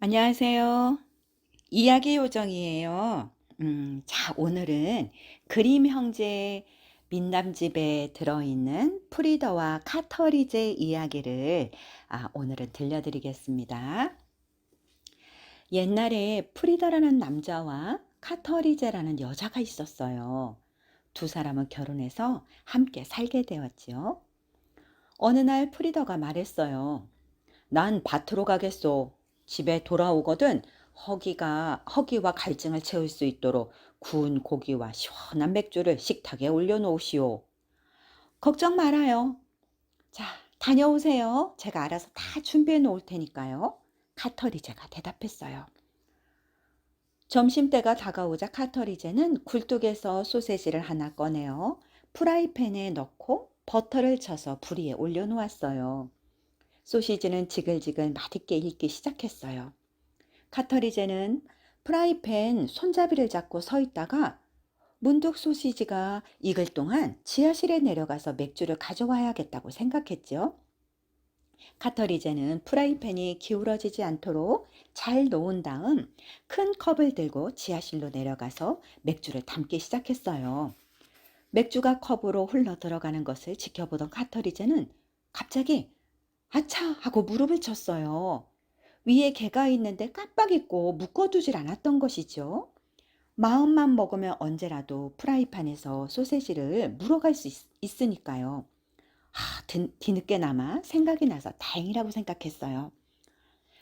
안녕하세요. 이야기 요정이에요. 자, 오늘은 그림 형제 민남집에 들어있는 프리더와 카터리제 이야기를 오늘은 들려드리겠습니다. 옛날에 프리더라는 남자와 카터리제라는 여자가 있었어요. 두 사람은 결혼해서 함께 살게 되었지요. 어느 날 프리더가 말했어요. 난 밭으로 가겠소. 집에 돌아오거든 허기와 갈증을 채울 수 있도록 구운 고기와 시원한 맥주를 식탁에 올려놓으시오. 걱정 말아요. 자, 다녀오세요. 제가 알아서 다 준비해 놓을 테니까요. 카터리제가 대답했어요. 점심때가 다가오자 카터리제는 굴뚝에서 소세지를 하나 꺼내어 프라이팬에 넣고 버터를 쳐서 불 위에 올려놓았어요. 소시지는 지글지글 맛있게 익기 시작했어요. 카터리제는 프라이팬 손잡이를 잡고 서 있다가 문득 소시지가 익을 동안 지하실에 내려가서 맥주를 가져와야겠다고 생각했죠. 카터리제는 프라이팬이 기울어지지 않도록 잘 놓은 다음 큰 컵을 들고 지하실로 내려가서 맥주를 담기 시작했어요. 맥주가 컵으로 흘러 들어가는 것을 지켜보던 카터리제는 갑자기 아차 하고 무릎을 쳤어요. 위에 개가 있는데 깜빡 잊고 묶어두질 않았던 것이죠. 마음만 먹으면 언제라도 프라이팬에서 소세지를 물어갈 수 있으니까요. 뒤늦게나마 생각이 나서 다행이라고 생각했어요.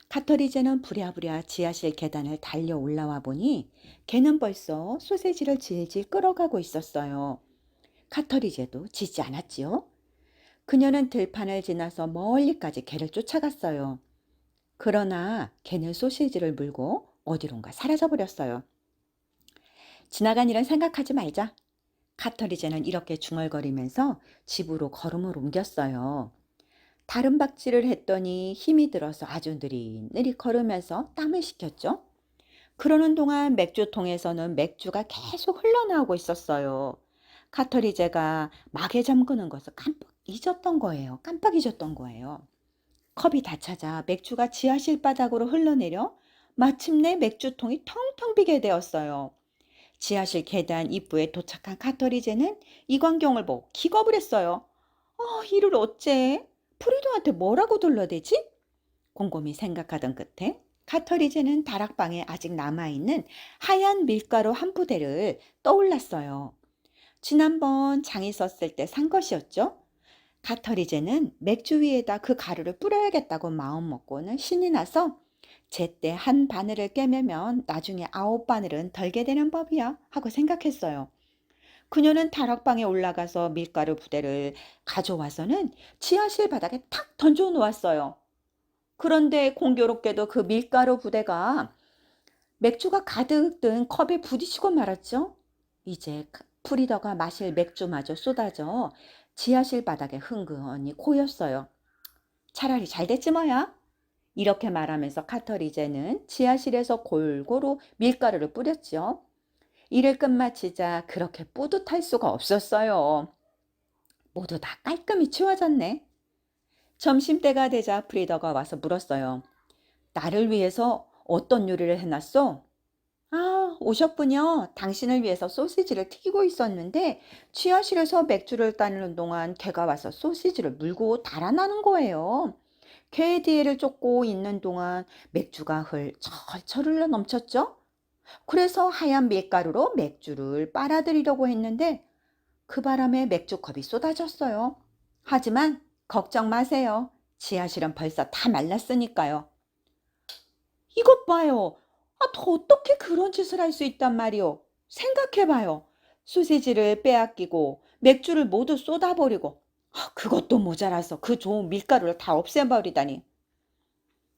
카터리제는 부랴부랴 지하실 계단을 달려 올라와 보니 개는 벌써 소세지를 질질 끌어가고 있었어요. 카터리제도 지지 않았지요. 그녀는 들판을 지나서 멀리까지 개를 쫓아갔어요. 그러나 개는 소시지를 물고 어디론가 사라져버렸어요. 지나간 일은 생각하지 말자. 카터리제는 이렇게 중얼거리면서 집으로 걸음을 옮겼어요. 다른 박질을 했더니 힘이 들어서 아주 느릿느릿 걸으면서 땀을 식혔죠. 그러는 동안 맥주통에서는 맥주가 계속 흘러나오고 있었어요. 카터리제가 막에 잠그는 것을 깜빡 잊었던 거예요. 컵이 다 차자 맥주가 지하실 바닥으로 흘러내려 마침내 맥주통이 텅텅 비게 되었어요. 지하실 계단 입구에 도착한 카터리제는 이 광경을 보고 기겁을 했어요. 이를 어째? 프리도한테 뭐라고 둘러대지? 곰곰이 생각하던 끝에 카터리제는 다락방에 아직 남아있는 하얀 밀가루 한 부대를 떠올랐어요. 지난번 장이 썼을 때 산 것이었죠. 카터리제는 맥주 위에다 그 가루를 뿌려야겠다고 마음먹고는 신이 나서 제때 한 바늘을 꿰매면 나중에 9바늘은 덜게 되는 법이야 하고 생각했어요. 그녀는 다락방에 올라가서 밀가루 부대를 가져와서는 지하실 바닥에 탁 던져 놓았어요. 그런데 공교롭게도 그 밀가루 부대가 맥주가 가득 든 컵에 부딪히고 말았죠. 이제 프리더가 마실 맥주마저 쏟아져 지하실 바닥에 흥건히 고였어요. 차라리 잘 됐지 뭐야. 이렇게 말하면서 카터리제는 지하실에서 골고루 밀가루를 뿌렸죠. 일을 끝마치자 그렇게 뿌듯할 수가 없었어요. 모두 다 깔끔히 치워졌네. 점심때가 되자 프리더가 와서 물었어요. 나를 위해서 어떤 요리를 해놨어? 오셨군요. 당신을 위해서 소시지를 튀기고 있었는데 지하실에서 맥주를 따르는 동안 개가 와서 소시지를 물고 달아나는 거예요. 개의 뒤를 쫓고 있는 동안 맥주가 철철 흘러 넘쳤죠. 그래서 하얀 밀가루로 맥주를 빨아들이려고 했는데 그 바람에 맥주컵이 쏟아졌어요. 하지만 걱정 마세요. 지하실은 벌써 다 말랐으니까요. 이것 봐요. 더 어떻게 그런 짓을 할 수 있단 말이오. 생각해봐요. 소세지를 빼앗기고 맥주를 모두 쏟아버리고 그것도 모자라서 그 좋은 밀가루를 다 없애버리다니.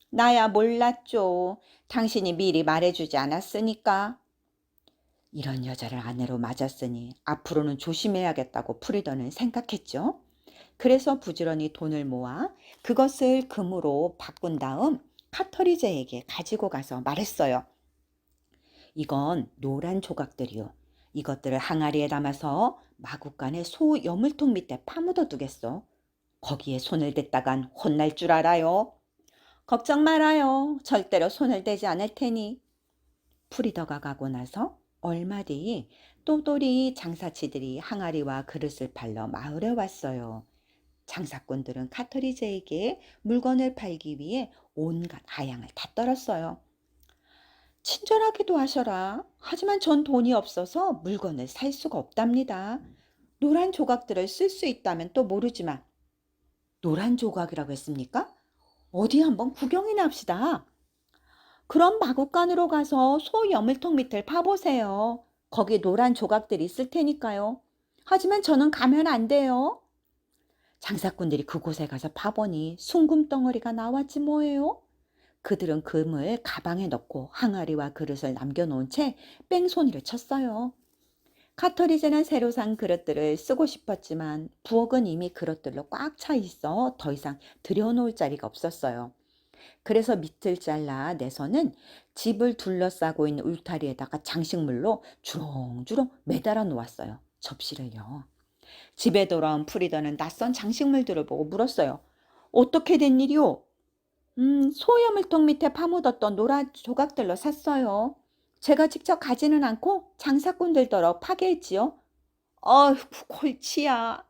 나야 몰랐죠. 당신이 미리 말해주지 않았으니까. 이런 여자를 아내로 맞았으니 앞으로는 조심해야겠다고 프리더는 생각했죠. 그래서 부지런히 돈을 모아 그것을 금으로 바꾼 다음 카터리제에게 가지고 가서 말했어요. 이건 노란 조각들이요. 이것들을 항아리에 담아서 마구간에 소 여물통 밑에 파묻어 두겠어. 거기에 손을 댔다간 혼날 줄 알아요. 걱정 말아요. 절대로 손을 대지 않을 테니. 프리더가 가고 나서 얼마 뒤 또돌이 장사치들이 항아리와 그릇을 팔러 마을에 왔어요. 장사꾼들은 카터리제에게 물건을 팔기 위해 온갖 아양을 다 떨었어요. 친절하기도 하셔라. 하지만 전 돈이 없어서 물건을 살 수가 없답니다. 노란 조각들을 쓸 수 있다면 또 모르지만. 노란 조각이라고 했습니까? 어디 한번 구경이나 합시다. 그럼 마구간으로 가서 소 여물통 밑을 파보세요. 거기 노란 조각들이 있을 테니까요. 하지만 저는 가면 안 돼요. 장사꾼들이 그곳에 가서 파보니 숭금 덩어리가 나왔지 뭐예요. 그들은 금을 가방에 넣고 항아리와 그릇을 남겨놓은 채 뺑소니를 쳤어요. 카터리제는 새로 산 그릇들을 쓰고 싶었지만 부엌은 이미 그릇들로 꽉 차 있어 더 이상 들여놓을 자리가 없었어요. 그래서 밑을 잘라 내서는 집을 둘러싸고 있는 울타리에다가 장식물로 주렁주렁 매달아 놓았어요. 접시를요. 집에 돌아온 프리더는 낯선 장식물들을 보고 물었어요. 어떻게 된 일이오? 소염물통 밑에 파묻었던 노란 조각들로 샀어요. 제가 직접 가지는 않고 장사꾼들더러 파괴했지요. 어휴, 골치야.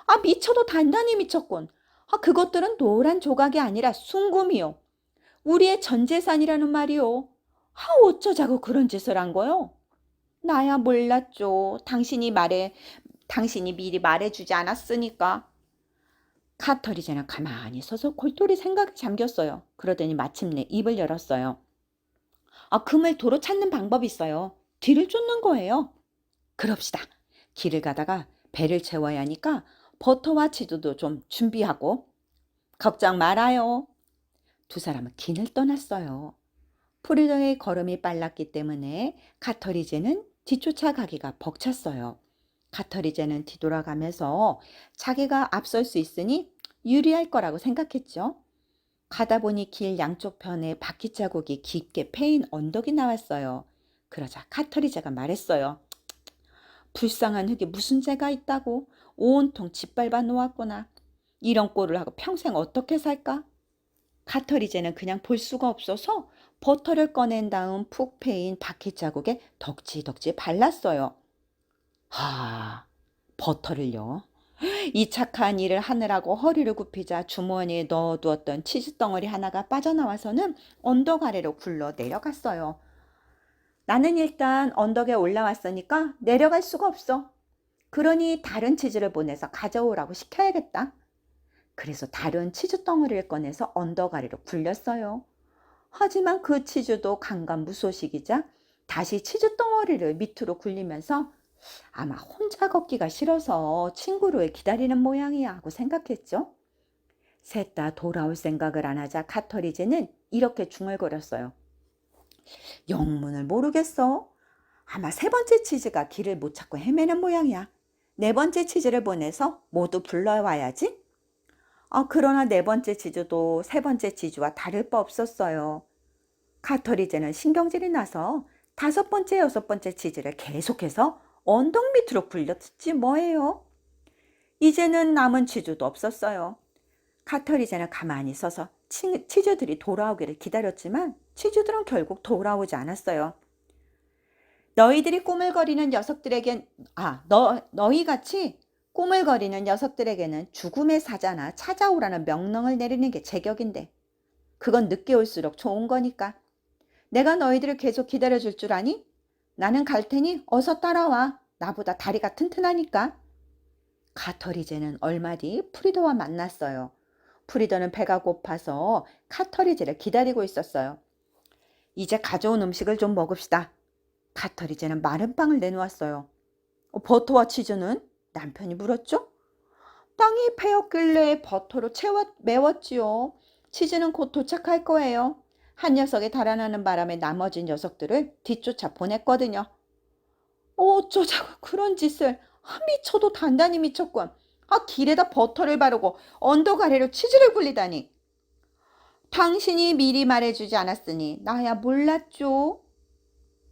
아, 미쳐도 단단히 미쳤군. 아, 그것들은 노란 조각이 아니라 순금이요. 우리의 전 재산이라는 말이요. 아, 어쩌자고 그런 짓을 한 거요? 나야 몰랐죠. 당신이 미리 말해주지 않았으니까. 카터리제는 가만히 서서 골똘히 생각에 잠겼어요. 그러더니 마침내 입을 열었어요. 아, 금을 도로 찾는 방법이 있어요. 뒤를 쫓는 거예요. 그럽시다. 길을 가다가 배를 채워야 하니까 버터와 치즈도 좀 준비하고. 걱정 말아요. 두 사람은 길을 떠났어요. 프리더의 걸음이 빨랐기 때문에 카터리제는 뒤쫓아가기가 벅찼어요. 카터리제는 뒤돌아가면서 자기가 앞설 수 있으니 유리할 거라고 생각했죠. 가다 보니 길 양쪽 편에 바퀴 자국이 깊게 패인 언덕이 나왔어요. 그러자 카터리제가 말했어요. 불쌍한 흙에 무슨 죄가 있다고 온통 짓밟아 놓았구나. 이런 꼴을 하고 평생 어떻게 살까? 카터리제는 그냥 볼 수가 없어서 버터를 꺼낸 다음 푹 패인 바퀴 자국에 덕지덕지 발랐어요. 하, 버터를요. 이 착한 일을 하느라고 허리를 굽히자 주머니에 넣어두었던 치즈 덩어리 하나가 빠져나와서는 언덕 아래로 굴러 내려갔어요. 나는 일단 언덕에 올라왔으니까 내려갈 수가 없어. 그러니 다른 치즈를 보내서 가져오라고 시켜야겠다. 그래서 다른 치즈 덩어리를 꺼내서 언덕 아래로 굴렸어요. 하지만 그 치즈도 강간무소식이자 다시 치즈 덩어리를 밑으로 굴리면서 아마 혼자 걷기가 싫어서 친구를 기다리는 모양이야 하고 생각했죠. 셋 다 돌아올 생각을 안 하자 카터리제는 이렇게 중얼거렸어요. 영문을 모르겠어. 아마 세 번째 치즈가 길을 못 찾고 헤매는 모양이야. 네 번째 치즈를 보내서 모두 불러와야지. 그러나 네 번째 치즈도 세 번째 치즈와 다를 바 없었어요. 카터리제는 신경질이 나서 다섯 번째, 여섯 번째 치즈를 계속해서 언덕 밑으로 굴렸지 뭐예요. 이제는 남은 치즈도 없었어요. 카터리제는 가만히 서서 치즈들이 돌아오기를 기다렸지만 치즈들은 결국 돌아오지 않았어요. 너희들이 꾸물거리는 녀석들에겐 너희같이 꾸물거리는 녀석들에게는 죽음의 사자나 찾아오라는 명령을 내리는 게 제격인데 그건 늦게 올수록 좋은 거니까. 내가 너희들을 계속 기다려줄 줄 아니? 나는 갈 테니 어서 따라와. 나보다 다리가 튼튼하니까. 카터리제는 얼마 뒤 프리더와 만났어요. 프리더는 배가 고파서 카터리제를 기다리고 있었어요. 이제 가져온 음식을 좀 먹읍시다. 카터리제는 마른 빵을 내놓았어요. 버터와 치즈는? 남편이 물었죠. 땅이 패였길래 버터로 메웠지요. 치즈는 곧 도착할 거예요. 한 녀석이 달아나는 바람에 나머지 녀석들을 뒤쫓아 보냈거든요. 어쩌자고 그런 짓을. 미쳐도 단단히 미쳤군. 길에다 버터를 바르고 언덕 아래로 치즈를 굴리다니. 당신이 미리 말해주지 않았으니 나야 몰랐죠.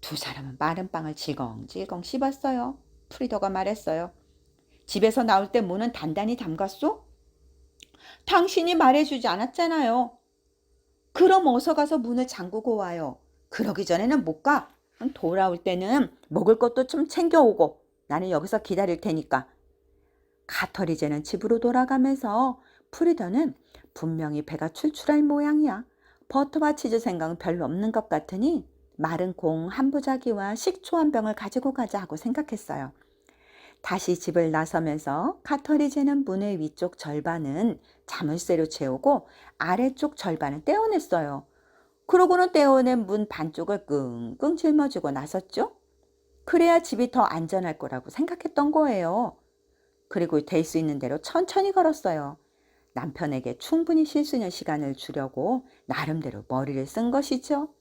두 사람은 마른 빵을 질겅질겅 씹었어요. 프리더가 말했어요. 집에서 나올 때 문은 단단히 잠갔소? 당신이 말해주지 않았잖아요. 그럼 어서 가서 문을 잠그고 와요. 그러기 전에는 못 가. 돌아올 때는 먹을 것도 좀 챙겨오고 나는 여기서 기다릴 테니까. 가터리제는 집으로 돌아가면서 프리더는 분명히 배가 출출할 모양이야. 버터와 치즈 생각은 별로 없는 것 같으니 마른 콩 한 부자기와 식초 한 병을 가지고 가자 하고 생각했어요. 다시 집을 나서면서 카터리제는 문의 위쪽 절반은 자물쇠로 채우고 아래쪽 절반은 떼어냈어요. 그러고는 떼어낸 문 반쪽을 끙끙 짊어지고 나섰죠. 그래야 집이 더 안전할 거라고 생각했던 거예요. 그리고 될 수 있는 대로 천천히 걸었어요. 남편에게 충분히 쉴 수 있는 시간을 주려고 나름대로 머리를 쓴 것이죠.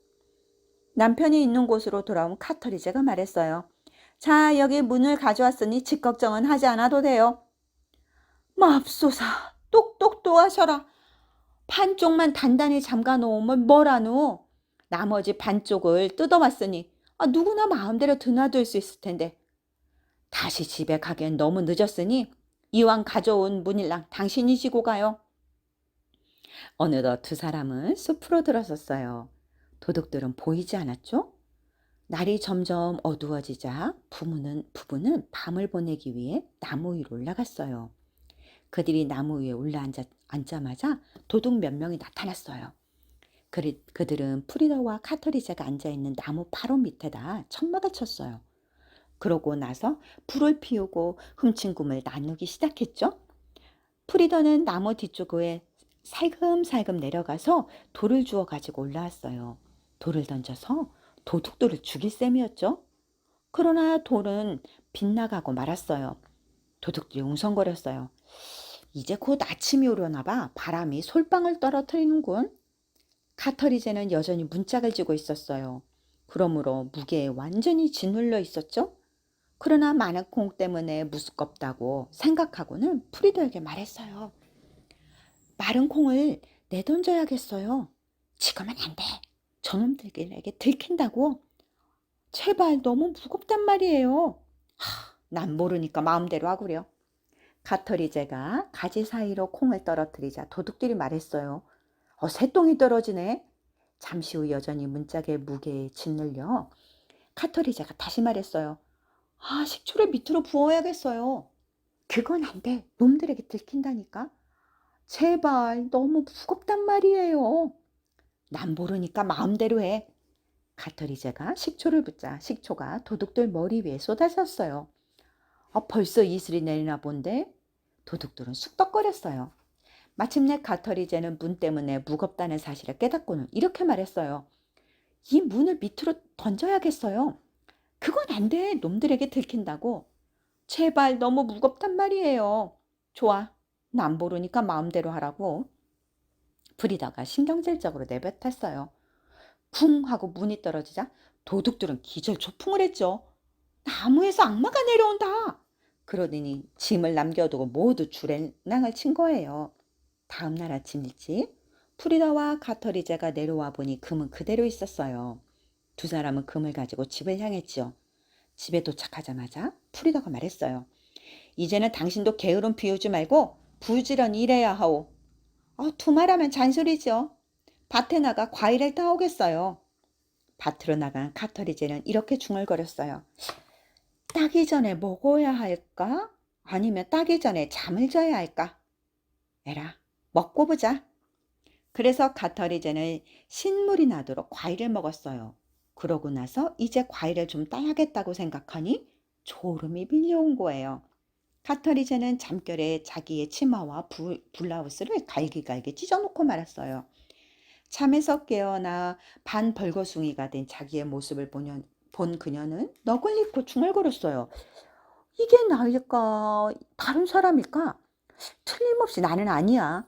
남편이 있는 곳으로 돌아온 카터리제가 말했어요. 자, 여기 문을 가져왔으니 집 걱정은 하지 않아도 돼요. 맙소사, 똑똑도 하셔라. 반쪽만 단단히 잠가 놓으면 뭐라노? 나머지 반쪽을 뜯어왔으니 누구나 마음대로 드나들 수 있을 텐데. 다시 집에 가기엔 너무 늦었으니 이왕 가져온 문일랑 당신이 지고 가요. 어느덧 두 사람은 숲으로 들어섰어요. 도둑들은 보이지 않았죠? 날이 점점 어두워지자 부부는 밤을 보내기 위해 나무 위로 올라갔어요. 그들이 나무 위에 앉자마자 도둑 몇 명이 나타났어요. 그들은 프리더와 카터리제가 앉아있는 나무 바로 밑에다 천막을 쳤어요. 그러고 나서 불을 피우고 훔친 꿈을 나누기 시작했죠. 프리더는 나무 뒤쪽에 살금살금 내려가서 돌을 주워 가지고 올라왔어요. 돌을 던져서 도둑들을 죽일 셈이었죠. 그러나 돌은 빗나가고 말았어요. 도둑들이 웅성거렸어요. 이제 곧 아침이 오려나 봐. 바람이 솔방울 떨어뜨리는군. 카터리제는 여전히 문짝을 쥐고 있었어요. 그러므로 무게에 완전히 짓눌려 있었죠. 그러나 많은 콩 때문에 무섭다고 생각하고는 프리더에게 말했어요. 마른 콩을 내던져야겠어요. 지금은 안 돼. 저놈들에게 들킨다고. 제발 너무 무겁단 말이에요. 난 모르니까 마음대로 하구려. 가터리제가 가지 사이로 콩을 떨어뜨리자 도둑들이 말했어요. 새똥이 떨어지네. 잠시 후 여전히 문짝의 무게에 짓눌려 카터리제가 다시 말했어요. 식초를 밑으로 부어야겠어요. 그건 안 돼. 놈들에게 들킨다니까. 제발 너무 무겁단 말이에요. 난 모르니까 마음대로 해. 가터리제가 식초를 붓자 식초가 도둑들 머리 위에 쏟아졌어요. 벌써 이슬이 내리나 본데? 도둑들은 쑥덕거렸어요. 마침내 가터리제는 문 때문에 무겁다는 사실을 깨닫고는 이렇게 말했어요. 이 문을 밑으로 던져야겠어요. 그건 안 돼. 놈들에게 들킨다고. 제발 너무 무겁단 말이에요. 좋아. 난 모르니까 마음대로 하라고. 프리다가 신경질적으로 내뱉었어요. 쿵 하고 문이 떨어지자 도둑들은 기절초풍을 했죠. 나무에서 악마가 내려온다. 그러더니 짐을 남겨두고 모두 주랭랑을 친 거예요. 다음 날 아침 일찍 프리다와 가터리제가 내려와 보니 금은 그대로 있었어요. 두 사람은 금을 가지고 집을 향했지요. 집에 도착하자마자 프리다가 말했어요. 이제는 당신도 게으름 피우지 말고 부지런히 일해야 하오. 두말하면 잔소리죠. 밭에 나가 과일을 따오겠어요. 밭으로 나간 카터리제는 이렇게 중얼거렸어요. 따기 전에 먹어야 할까? 아니면 따기 전에 잠을 자야 할까? 에라, 먹고 보자. 그래서 카터리제는 신물이 나도록 과일을 먹었어요. 그러고 나서 이제 과일을 좀 따야겠다고 생각하니 졸음이 밀려온 거예요. 카터리제는 잠결에 자기의 치마와 블라우스를 갈기갈기 찢어놓고 말았어요. 잠에서 깨어나 반벌거숭이가 된 자기의 모습을 본 그녀는 너글리고 중얼거렸어요. 이게 나일까? 다른 사람일까? 틀림없이 나는 아니야.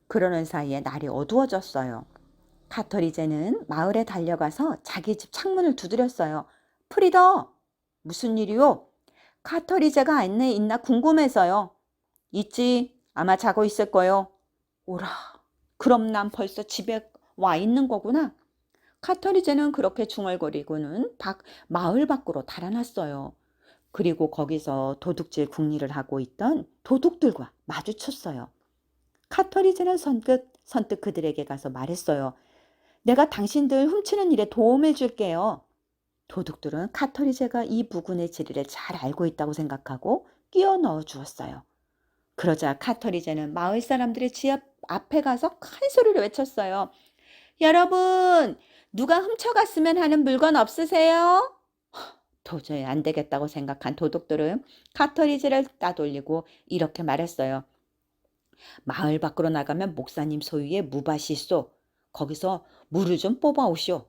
그러는 사이에 날이 어두워졌어요. 카터리제는 마을에 달려가서 자기 집 창문을 두드렸어요. 프리더! 무슨 일이요? 카터리제가 안에 있나 궁금해서요. 있지. 아마 자고 있을 거요. 오라. 그럼 난 벌써 집에 와 있는 거구나. 카터리제는 그렇게 중얼거리고는 마을 밖으로 달아났어요. 그리고 거기서 도둑질 궁리를 하고 있던 도둑들과 마주쳤어요. 카터리제는 선뜻 그들에게 가서 말했어요. 내가 당신들 훔치는 일에 도움을 줄게요. 도둑들은 카터리제가 이 부군의 지리를 잘 알고 있다고 생각하고 끼워 넣어 주었어요. 그러자 카터리제는 마을 사람들의 집 앞에 가서 큰 소리로 외쳤어요. 여러분, 누가 훔쳐갔으면 하는 물건 없으세요? 도저히 안 되겠다고 생각한 도둑들은 카터리지를 따돌리고 이렇게 말했어요. 마을 밖으로 나가면 목사님 소유의 무밭이 있소. 거기서 물을 좀 뽑아 오시오.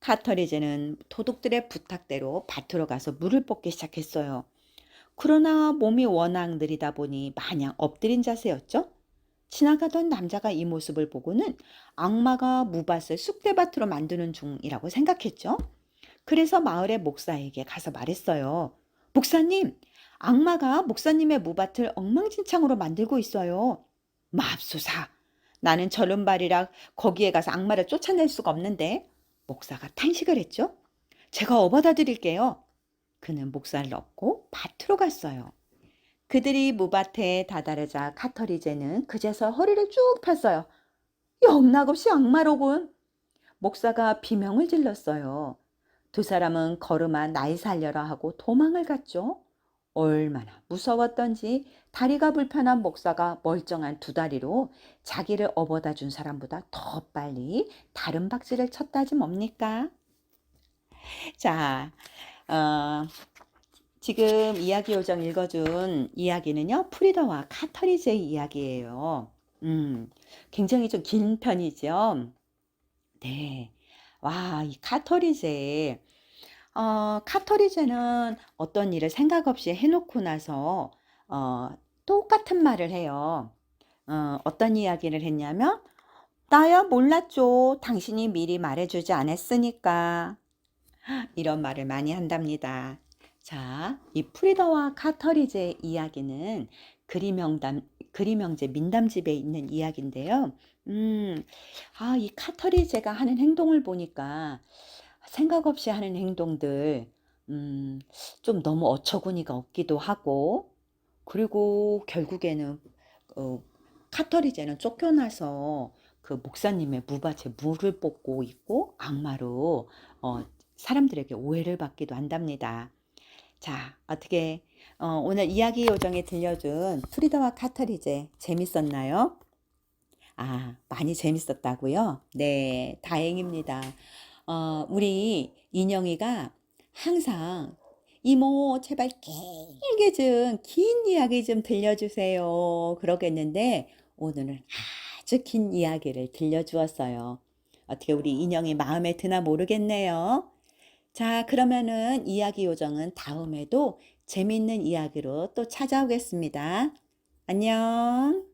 카터리제는 도둑들의 부탁대로 밭으로 가서 물을 뽑기 시작했어요. 그러나 몸이 워낙 느리다 보니 마냥 엎드린 자세였죠. 지나가던 남자가 이 모습을 보고는 악마가 무밭을 쑥대밭으로 만드는 중이라고 생각했죠. 그래서 마을의 목사에게 가서 말했어요. 목사님, 악마가 목사님의 무밭을 엉망진창으로 만들고 있어요. 맙소사, 나는 절름발이라 거기에 가서 악마를 쫓아낼 수가 없는데. 목사가 탄식을 했죠. 제가 업어다 드릴게요. 그는 목사를 얻고 밭으로 갔어요. 그들이 무밭에 다다르자 카터리제는 그제서 허리를 쭉 폈어요. 영락없이 악마로군. 목사가 비명을 질렀어요. 두 사람은 걸음아 나이 살려라 하고 도망을 갔죠. 얼마나 무서웠던지 다리가 불편한 목사가 멀쩡한 두 다리로 자기를 업어다 준 사람보다 더 빨리 다른 박질을 쳤다지 뭡니까? 자, 어, 지금 이야기 요정 읽어준 이야기는요, 프리다와 카터리제의 이야기예요. 굉장히 좀 긴 편이죠. 네. 와, 이 카터리제. 카터리제는 어떤 일을 생각 없이 해놓고 나서, 어, 똑같은 말을 해요. 어떤 이야기를 했냐면, 나야 몰랐죠. 당신이 미리 말해주지 않았으니까. 이런 말을 많이 한답니다. 자, 이 프리다와 카터리제 이야기는 그리명제 민담집에 있는 이야기인데요. 이 카터리제가 하는 행동을 보니까 생각 없이 하는 행동들, 좀 너무 어처구니가 없기도 하고, 그리고 결국에는 어, 카터리제는 쫓겨나서 그 목사님의 무밭에 물을 뽑고 있고 악마로 사람들에게 오해를 받기도 한답니다. 자, 어떻게 오늘 이야기 요정에 들려준 프리다와 카터리제 재밌었나요? 아, 많이 재밌었다고요? 네, 다행입니다. 우리 인영이가 항상 이모 제발 길게 좀 긴 이야기 좀 들려주세요. 그러겠는데 오늘은 아주 긴 이야기를 들려주었어요. 어떻게 우리 인영이 마음에 드나 모르겠네요. 자, 그러면은 이야기 요정은 다음에도 재밌는 이야기로 또 찾아오겠습니다. 안녕.